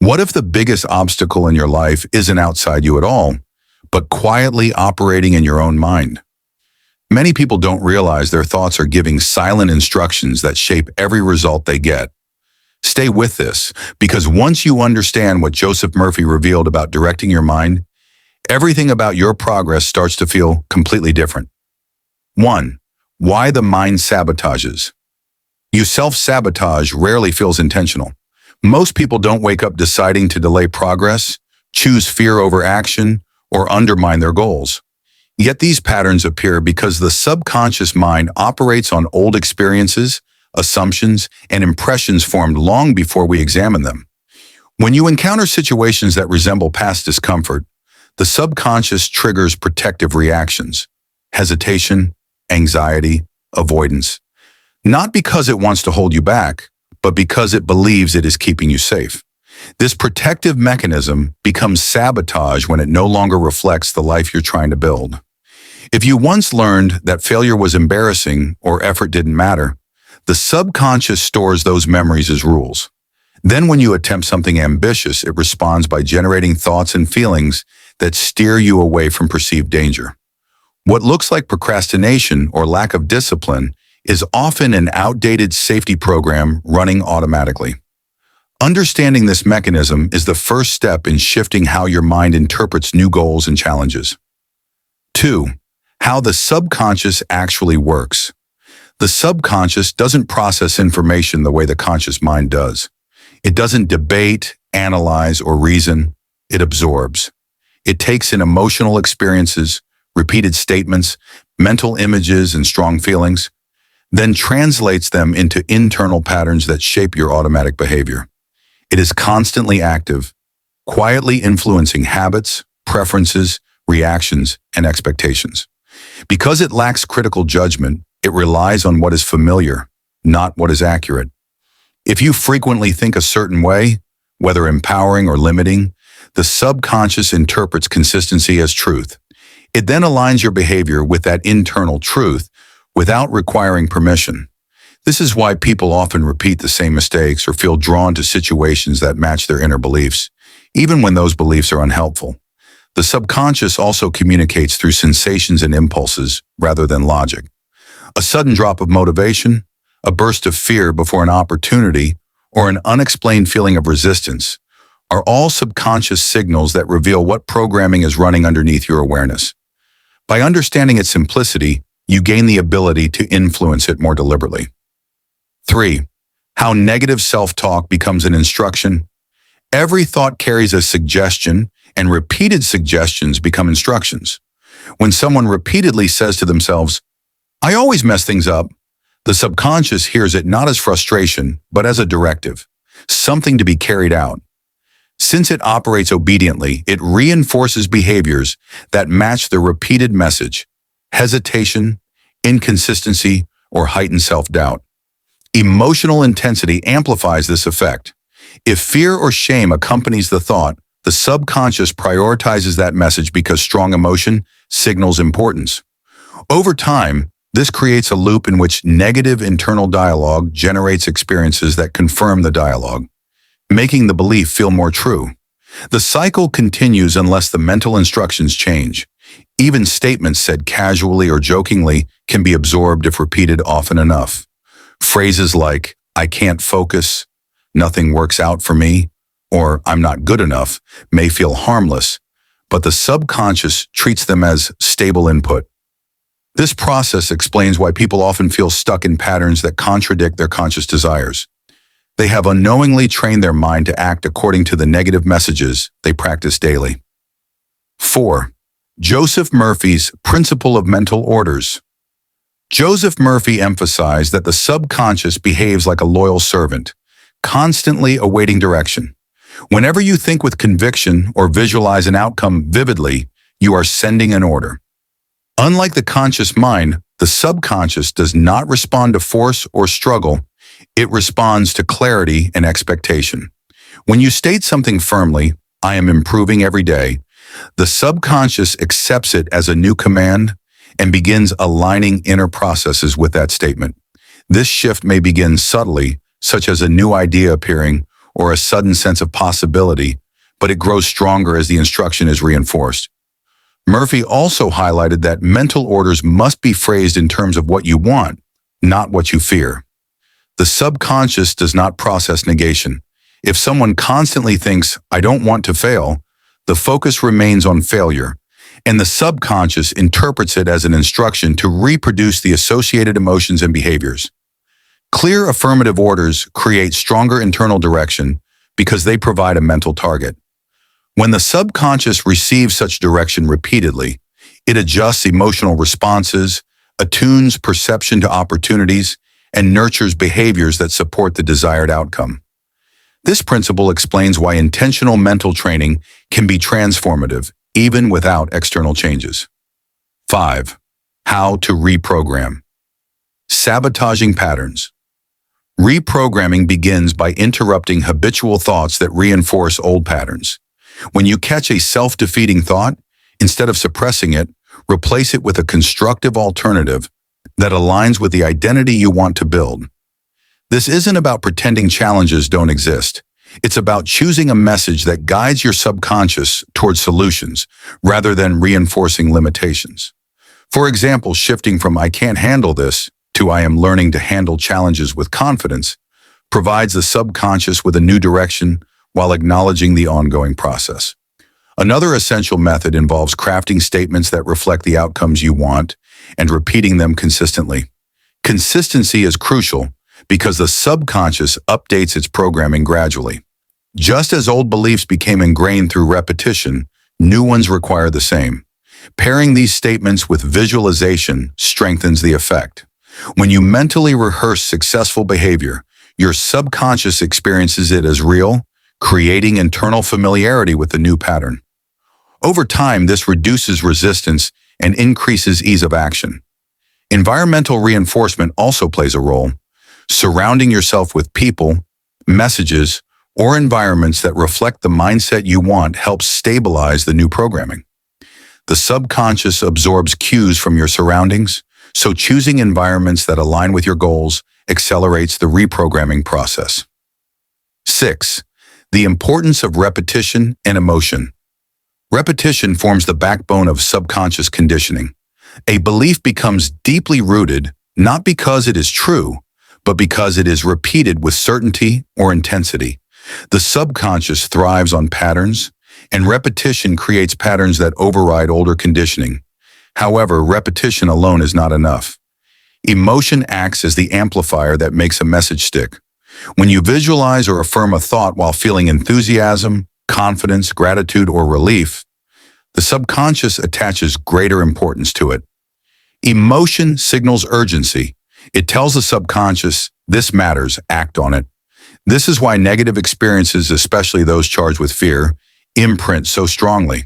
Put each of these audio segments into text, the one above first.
What if the biggest obstacle in your life isn't outside you at all, but quietly operating in your own mind? Many people don't realize their thoughts are giving silent instructions that shape every result they get. Stay with this, because once you understand what Joseph Murphy revealed about directing your mind, everything about your progress starts to feel completely different. 1. Why the mind sabotages. You self-sabotage rarely feels intentional. Most people don't wake up deciding to delay progress, choose fear over action, or undermine their goals. Yet these patterns appear because the subconscious mind operates on old experiences, assumptions, and impressions formed long before we examine them. When you encounter situations that resemble past discomfort, the subconscious triggers protective reactions: hesitation, anxiety, avoidance. Not because it wants to hold you back, but because it believes it is keeping you safe. This protective mechanism becomes sabotage when it no longer reflects the life you're trying to build. If you once learned that failure was embarrassing or effort didn't matter, the subconscious stores those memories as rules. Then when you attempt something ambitious, it responds by generating thoughts and feelings that steer you away from perceived danger. What looks like procrastination or lack of discipline is often an outdated safety program running automatically. Understanding this mechanism is the first step in shifting how your mind interprets new goals and challenges. 2. How the subconscious actually works. The subconscious doesn't process information the way the conscious mind does. It doesn't debate, analyze, or reason. It absorbs. It takes in emotional experiences, repeated statements, mental images, and strong feelings, then translates them into internal patterns that shape your automatic behavior. It is constantly active, quietly influencing habits, preferences, reactions, and expectations. Because it lacks critical judgment, it relies on what is familiar, not what is accurate. If you frequently think a certain way, whether empowering or limiting, the subconscious interprets consistency as truth. It then aligns your behavior with that internal truth without requiring permission. This is why people often repeat the same mistakes or feel drawn to situations that match their inner beliefs, even when those beliefs are unhelpful. The subconscious also communicates through sensations and impulses rather than logic. A sudden drop of motivation, a burst of fear before an opportunity, or an unexplained feeling of resistance are all subconscious signals that reveal what programming is running underneath your awareness. By understanding its simplicity, you gain the ability to influence it more deliberately. 3. How negative self-talk becomes an instruction. Every thought carries a suggestion, and repeated suggestions become instructions. When someone repeatedly says to themselves, "I always mess things up," the subconscious hears it not as frustration, but as a directive, something to be carried out. Since it operates obediently, it reinforces behaviors that match the repeated message: hesitation, inconsistency, or heightened self-doubt. Emotional intensity amplifies this effect. If fear or shame accompanies the thought, the subconscious prioritizes that message because strong emotion signals importance. Over time, this creates a loop in which negative internal dialogue generates experiences that confirm the dialogue, making the belief feel more true. The cycle continues unless the mental instructions change. Even statements said casually or jokingly can be absorbed if repeated often enough. Phrases like, "I can't focus," "nothing works out for me," or "I'm not good enough" may feel harmless, but the subconscious treats them as stable input. This process explains why people often feel stuck in patterns that contradict their conscious desires. They have unknowingly trained their mind to act according to the negative messages they practice daily. 4. Joseph Murphy's principle of mental orders. Joseph Murphy emphasized that the subconscious behaves like a loyal servant, constantly awaiting direction. Whenever you think with conviction or visualize an outcome vividly, you are sending an order. Unlike the conscious mind, the subconscious does not respond to force or struggle. It responds to clarity and expectation. When you state something firmly, "I am improving every day," the subconscious accepts it as a new command and begins aligning inner processes with that statement. This shift may begin subtly, such as a new idea appearing or a sudden sense of possibility, but it grows stronger as the instruction is reinforced. Murphy also highlighted that mental orders must be phrased in terms of what you want, not what you fear. The subconscious does not process negation. If someone constantly thinks, "I don't want to fail," the focus remains on failure, and the subconscious interprets it as an instruction to reproduce the associated emotions and behaviors. Clear affirmative orders create stronger internal direction because they provide a mental target. When the subconscious receives such direction repeatedly, it adjusts emotional responses, attunes perception to opportunities, and nurtures behaviors that support the desired outcome. This principle explains why intentional mental training can be transformative, even without external changes. 5. How to reprogram. Sabotaging patterns. Reprogramming begins by interrupting habitual thoughts that reinforce old patterns. When you catch a self-defeating thought, instead of suppressing it, replace it with a constructive alternative that aligns with the identity you want to build. This isn't about pretending challenges don't exist. It's about choosing a message that guides your subconscious towards solutions rather than reinforcing limitations. For example, shifting from "I can't handle this" to "I am learning to handle challenges with confidence" provides the subconscious with a new direction while acknowledging the ongoing process. Another essential method involves crafting statements that reflect the outcomes you want and repeating them consistently. Consistency is crucial because the subconscious updates its programming gradually. Just as old beliefs became ingrained through repetition, new ones require the same. Pairing these statements with visualization strengthens the effect. When you mentally rehearse successful behavior, your subconscious experiences it as real, creating internal familiarity with the new pattern. Over time, this reduces resistance and increases ease of action. Environmental reinforcement also plays a role. Surrounding yourself with people, messages, or environments that reflect the mindset you want helps stabilize the new programming. The subconscious absorbs cues from your surroundings, so choosing environments that align with your goals accelerates the reprogramming process. 6. The importance of repetition and emotion. Repetition forms the backbone of subconscious conditioning. A belief becomes deeply rooted not because it is true, but because it is repeated with certainty or intensity. The subconscious thrives on patterns, and repetition creates patterns that override older conditioning. However, repetition alone is not enough. Emotion acts as the amplifier that makes a message stick. When you visualize or affirm a thought while feeling enthusiasm, confidence, gratitude, or relief, the subconscious attaches greater importance to it. Emotion signals urgency. It tells the subconscious, "This matters, act on it." This is why negative experiences, especially those charged with fear, imprint so strongly.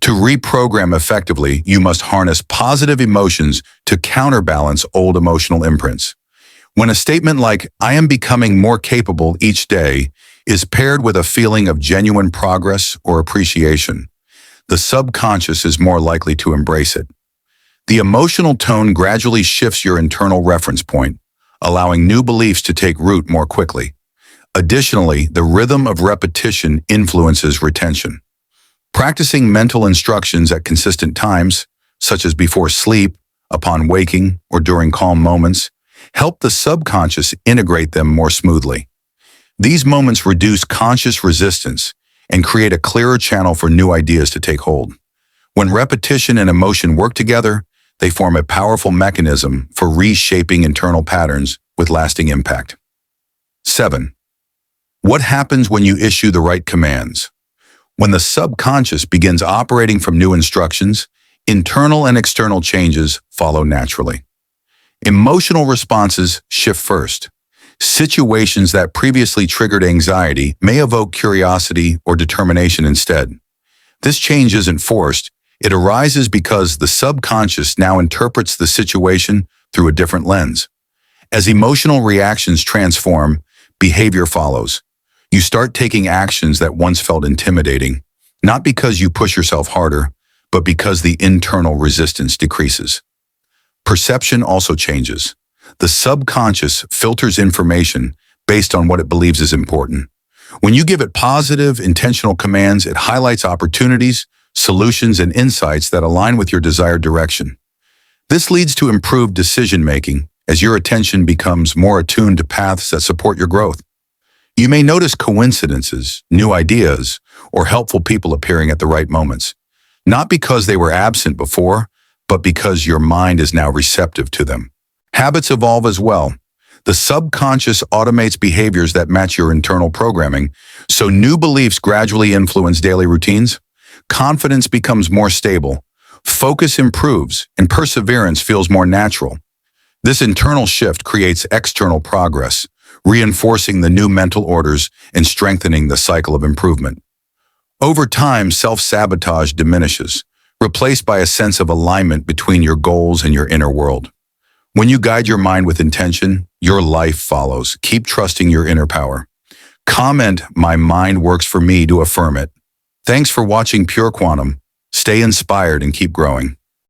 To reprogram effectively, you must harness positive emotions to counterbalance old emotional imprints. When a statement like, "I am becoming more capable each day," is paired with a feeling of genuine progress or appreciation, the subconscious is more likely to embrace it. The emotional tone gradually shifts your internal reference point, allowing new beliefs to take root more quickly. Additionally, the rhythm of repetition influences retention. Practicing mental instructions at consistent times, such as before sleep, upon waking, or during calm moments, help the subconscious integrate them more smoothly. These moments reduce conscious resistance and create a clearer channel for new ideas to take hold. When repetition and emotion work together, they form a powerful mechanism for reshaping internal patterns with lasting impact. 7. What happens when you issue the right commands? When the subconscious begins operating from new instructions, internal and external changes follow naturally. Emotional responses shift first. Situations that previously triggered anxiety may evoke curiosity or determination instead. This change isn't forced. It arises because the subconscious now interprets the situation through a different lens. As emotional reactions transform, behavior follows. You start taking actions that once felt intimidating, not because you push yourself harder, but because the internal resistance decreases. Perception also changes. The subconscious filters information based on what it believes is important. When you give it positive, intentional commands, it highlights opportunities, solutions, and insights that align with your desired direction. This leads to improved decision-making as your attention becomes more attuned to paths that support your growth. You may notice coincidences, new ideas, or helpful people appearing at the right moments, not because they were absent before, but because your mind is now receptive to them. Habits evolve as well. The subconscious automates behaviors that match your internal programming, so new beliefs gradually influence daily routines. Confidence becomes more stable, focus improves, and perseverance feels more natural. This internal shift creates external progress, reinforcing the new mental orders and strengthening the cycle of improvement. Over time, self-sabotage diminishes, replaced by a sense of alignment between your goals and your inner world. When you guide your mind with intention, your life follows. Keep trusting your inner power. Comment, "My mind works for me," to affirm it. Thanks for watching Pure Quantum. Stay inspired and keep growing.